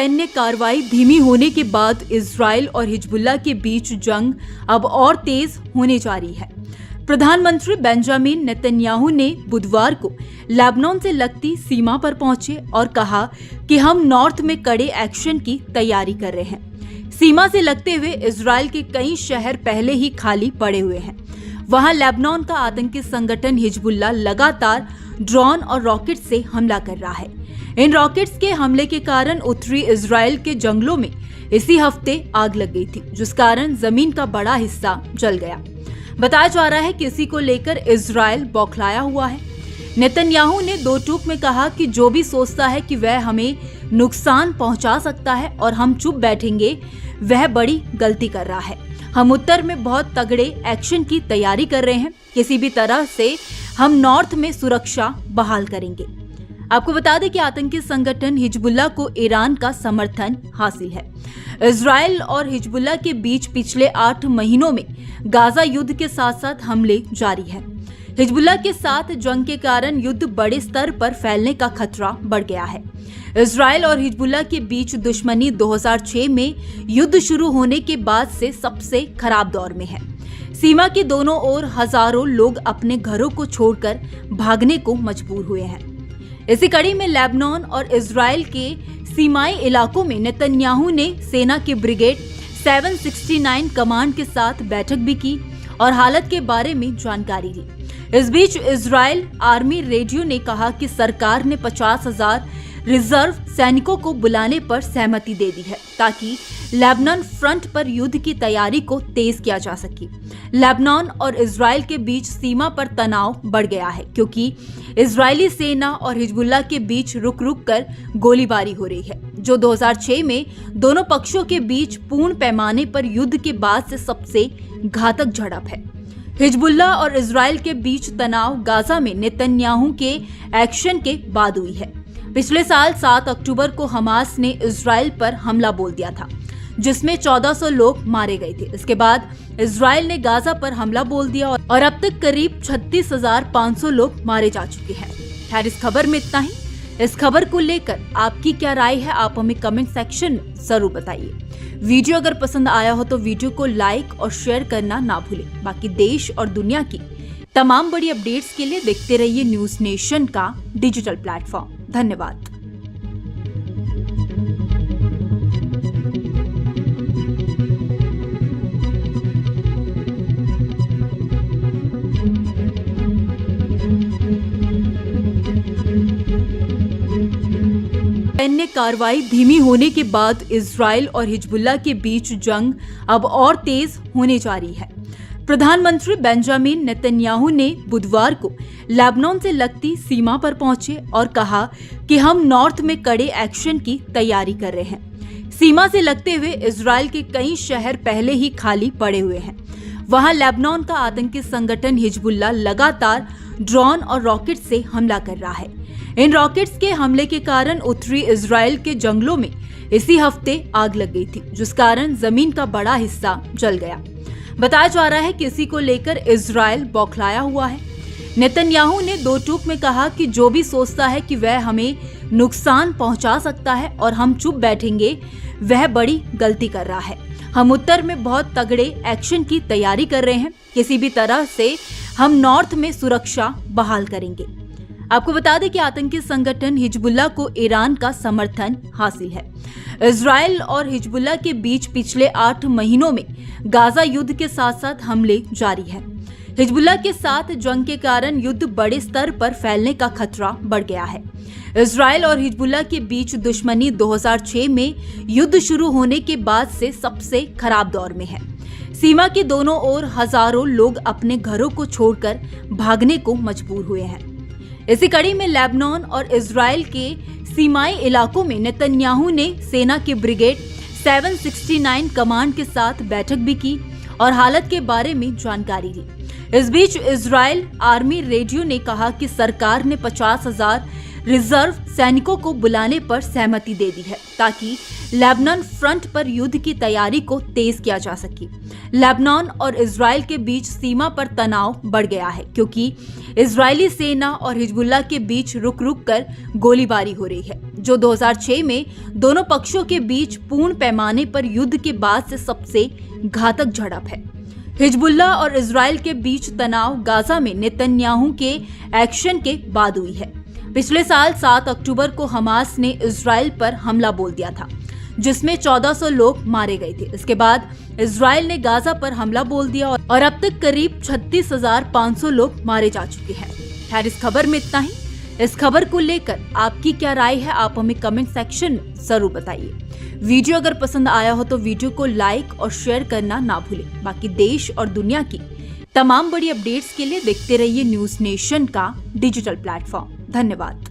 सैन्य कार्रवाई धीमी होने के बाद इजराइल और हिजबुल्लाह के बीच जंग अब और तेज होने जा रही है। प्रधानमंत्री बेंजामिन नेतन्याहू ने बुधवार को लेबनान से लगती सीमा पर पहुंचे और कहा कि हम नॉर्थ में कड़े एक्शन की तैयारी कर रहे हैं। सीमा से लगते हुए इजराइल के कई शहर पहले ही खाली पड़े हुए हैं। वहां लेबनान का आतंकी संगठन हिजबुल्लाह लगातार ड्रोन और रॉकेट से हमला कर रहा है। इन रॉकेट्स के हमले के कारण उत्तरी इजराइल के जंगलों में इसी हफ्ते आग लग गई थी, जिस कारण जमीन का बड़ा हिस्सा जल गया। बताया जा रहा है कि इसी को लेकर इजराइल बौखलाया हुआ है। नेतन्याहू ने दो टूक में कहा कि जो भी सोचता है कि वह हमें नुकसान पहुंचा सकता है और हम चुप बैठेंगे, वह बड़ी गलती कर रहा है। हम उत्तर में बहुत तगड़े एक्शन की तैयारी कर रहे हैं। किसी भी तरह से हम नॉर्थ में सुरक्षा बहाल करेंगे। आपको बता दें कि आतंकी संगठन हिजबुल्लाह को ईरान का समर्थन हासिल है। इजराइल और हिजबुल्लाह के बीच पिछले 8 महीनों में गाजा युद्ध के साथ साथ हमले जारी है। हिजबुल्लाह के साथ जंग के कारण युद्ध बड़े स्तर पर फैलने का खतरा बढ़ गया है। इजराइल और हिजबुल्लाह के बीच दुश्मनी 2006 में युद्ध शुरू होने के बाद से सबसे खराब दौर में है। सीमा के दोनों ओर हजारों लोग अपने घरों को छोड़कर भागने को मजबूर हुए हैं। इसी कड़ी में लेबनान और इजराइल के सीमाई इलाकों में नेतन्याहू ने सेना के ब्रिगेड 769 कमांड के साथ बैठक भी की और हालत के बारे में जानकारी ली। इस बीच इजराइल आर्मी रेडियो ने कहा कि सरकार ने 50,000 रिजर्व सैनिकों को बुलाने पर सहमति दे दी है, ताकि लेबनान फ्रंट पर युद्ध की तैयारी को तेज किया जा सके। लेबनान और इजराइल के बीच सीमा पर तनाव बढ़ गया है, क्योंकि इजरायली सेना और हिजबुल्लाह के बीच रुक रुक कर गोलीबारी हो रही है, जो 2006 में दोनों पक्षों के बीच पूर्ण पैमाने पर युद्ध के बाद से सबसे घातक झड़प है। हिजबुल्लाह और इजराइल के बीच तनाव गाजा में नेतन्याहू के एक्शन के बाद हुई है। पिछले साल 7 अक्टूबर को हमास ने इजराइल पर हमला बोल दिया था, जिसमें 1400 लोग मारे गए थे। इसके बाद इजराइल ने गाजा पर हमला बोल दिया और अब तक करीब 36,500 लोग मारे जा चुके हैं। खैर, इस खबर में इतना ही। इस खबर को लेकर आपकी क्या राय है, आप हमें कमेंट सेक्शन में जरूर बताइए। वीडियो अगर पसंद आया हो तो वीडियो को लाइक और शेयर करना ना भूलें। बाकी देश और दुनिया की तमाम बड़ी अपडेट्स के लिए देखते रहिए न्यूज नेशन का डिजिटल प्लेटफॉर्म। धन्यवाद। सैन्य कार्रवाई धीमी होने के बाद इजराइल और हिजबुल्लाह के बीच जंग अब और तेज होने जा रही है। प्रधानमंत्री बेंजामिन नेतन्याहू ने बुधवार को लेबनान से लगती सीमा पर पहुंचे और कहा कि हम नॉर्थ में कड़े एक्शन की तैयारी कर रहे हैं। सीमा से लगते हुए इजराइल के कई शहर पहले ही खाली पड़े हुए हैं। वहां लेबनान का आतंकी संगठन हिजबुल्लाह लगातार ड्रोन और रॉकेट से हमला कर रहा है। इन रॉकेट्स के हमले के कारण उत्तरी इजराइल के जंगलों में इसी हफ्ते आग लग गई थी, जिस कारण जमीन का बड़ा हिस्सा जल गया। बताया जा रहा है कि इसी को लेकर इजराइल बौखलाया हुआ है। नेतन्याहू ने दो टूक में कहा कि जो भी सोचता है कि वह हमें नुकसान पहुंचा सकता है और हम चुप बैठेंगे, वह बड़ी गलती कर रहा है। हम उत्तर में बहुत तगड़े एक्शन की तैयारी कर रहे हैं। किसी भी तरह से हम नॉर्थ में सुरक्षा बहाल करेंगे। आपको बता दें कि आतंकी संगठन हिजबुल्लाह को ईरान का समर्थन हासिल है। इजराइल और हिजबुल्लाह के बीच पिछले 8 महीनों में गाजा युद्ध के साथ साथ हमले जारी है। हिजबुल्लाह के साथ जंग के कारण युद्ध बड़े स्तर पर फैलने का खतरा बढ़ गया है। इजराइल और हिजबुल्लाह के बीच दुश्मनी 2006 में युद्ध शुरू होने के बाद से सबसे खराब दौर में है। सीमा के दोनों ओर हजारों लोग अपने घरों को छोड़कर भागने को मजबूर हुए हैं। इसी कड़ी में लेबनान और इजराइल के सीमाई इलाकों में नेतन्याहू ने सेना के ब्रिगेड 769 कमांड के साथ बैठक भी की और हालत के बारे में जानकारी ली। इस बीच इजराइल आर्मी रेडियो ने कहा कि सरकार ने 50,000 रिजर्व सैनिकों को बुलाने पर सहमति दे दी है ताकि लेबनान फ्रंट पर युद्ध की तैयारी को तेज किया जा सके। लेबनान और इजराइल के बीच सीमा पर तनाव बढ़ गया है क्योंकि इजरायली सेना और हिजबुल्लाह के बीच रुक रुक कर गोलीबारी हो रही है, जो 2006 में दोनों पक्षों के बीच पूर्ण पैमाने पर युद्ध के बाद से सबसे घातक झड़प है। हिजबुल्लाह और इजराइल के बीच तनाव गाजा में नेतन्याहू के एक्शन के बाद हुई है। पिछले साल 7 अक्टूबर को हमास ने इजराइल पर हमला बोल दिया था, जिसमें 1400 लोग मारे गए थे। इसके बाद इजराइल ने गाजा पर हमला बोल दिया और अब तक करीब 36,500 लोग मारे जा चुके हैं। खैर, इस खबर में इतना ही। इस खबर को लेकर आपकी क्या राय है, आप हमें कमेंट सेक्शन में जरूर बताइए। वीडियो अगर पसंद आया हो तो वीडियो को लाइक और शेयर करना ना भूलें। बाकी देश और दुनिया की तमाम बड़ी अपडेट्स के लिए देखते रहिए न्यूज़ नेशन का डिजिटल प्लेटफॉर्म। धन्यवाद।